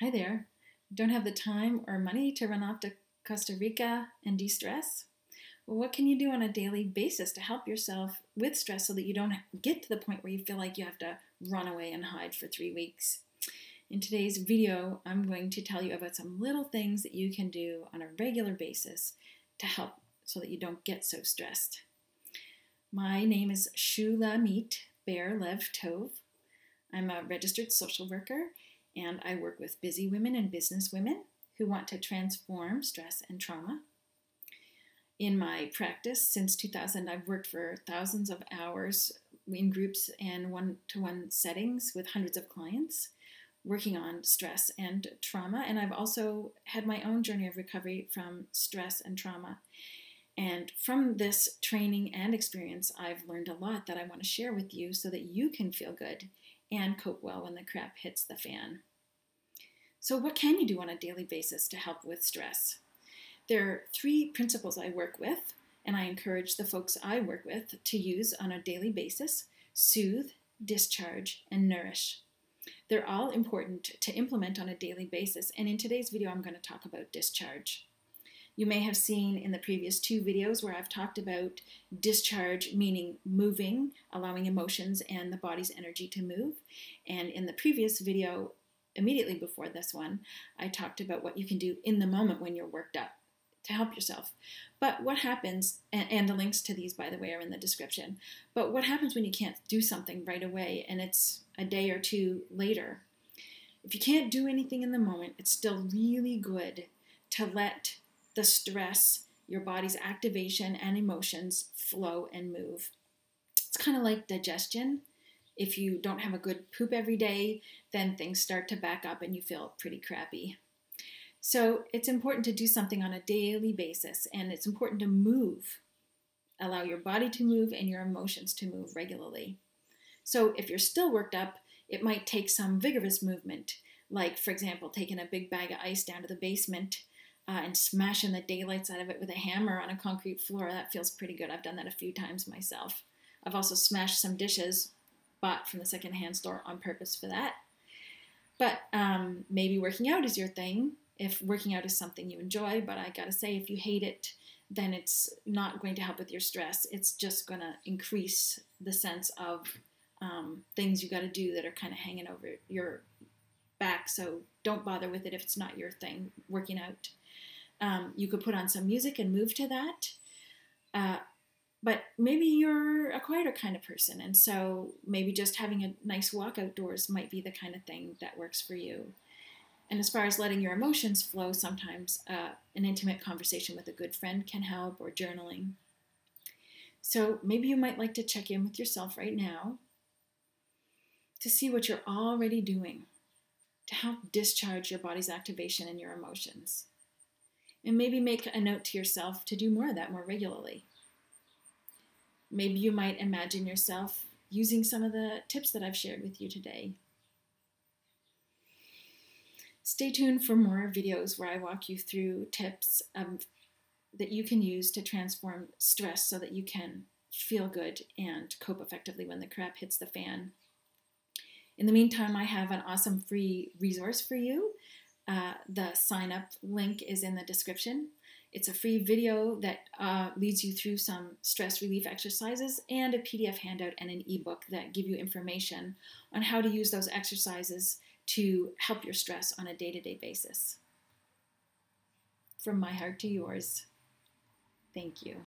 Hi there. Don't have the time or money to run off to Costa Rica and de-stress? Well, what can you do on a daily basis to help yourself with stress so that you don't get to the point where you feel like you have to run away and hide for 3 weeks? In today's video, I'm going to tell you about some little things that you can do on a regular basis to help so that you don't get so stressed. My name is Shulamit Ber Lev Tov. I'm a registered social worker, and I work with busy women and business women who want to transform stress and trauma. In my practice since 2000, I've worked for thousands of hours in groups and one-to-one settings with hundreds of clients working on stress and trauma. And I've also had my own journey of recovery from stress and trauma. And from this training and experience, I've learned a lot that I want to share with you so that you can feel good and cope well when the crap hits the fan. So what can you do on a daily basis to help with stress? There are 3 principles I work with, and I encourage the folks I work with to use on a daily basis: soothe, discharge, and nourish. They're all important to implement on a daily basis, and in today's video I'm going to talk about discharge. You may have seen in the previous 2 videos where I've talked about discharge, meaning moving, allowing emotions and the body's energy to move. And in the previous video, immediately before this one, I talked about what you can do in the moment when you're worked up to help yourself. But what happens, and the links to these, by the way, are in the description, but what happens when you can't do something right away and it's a day or 2 later? If you can't do anything in the moment, it's still really good to let the stress, your body's activation and emotions flow and move. It's kind of like digestion. If you don't have a good poop every day, then things start to back up and you feel pretty crappy. So it's important to do something on a daily basis, and it's important to move. Allow your body to move and your emotions to move regularly. So if you're still worked up, it might take some vigorous movement, like, for example, taking a big bag of ice down to the basement and smashing the daylights out of it with a hammer on a concrete floor. That feels pretty good. I've done that a few times myself. I've also smashed some dishes bought from the secondhand store on purpose for that. But maybe working out is your thing, if working out is something you enjoy. But I gotta say, if you hate it, then it's not going to help with your stress. It's just gonna increase the sense of things you gotta do that are kind of hanging over your back. So don't bother with it if it's not your thing, working out. You could put on some music and move to that. But maybe you're a quieter kind of person, and so maybe just having a nice walk outdoors might be the kind of thing that works for you. And as far as letting your emotions flow, sometimes an intimate conversation with a good friend can help, or journaling. So maybe you might like to check in with yourself right now to see what you're already doing to help discharge your body's activation and your emotions. And maybe make a note to yourself to do more of that more regularly. Maybe you might imagine yourself using some of the tips that I've shared with you today. Stay tuned for more videos where I walk you through tips that you can use to transform stress so that you can feel good and cope effectively when the crap hits the fan. In the meantime, I have an awesome free resource for you. The sign-up link is in the description. It's a free video that leads you through some stress relief exercises, and a PDF handout and an ebook that give you information on how to use those exercises to help your stress on a day-to-day basis. From my heart to yours, thank you.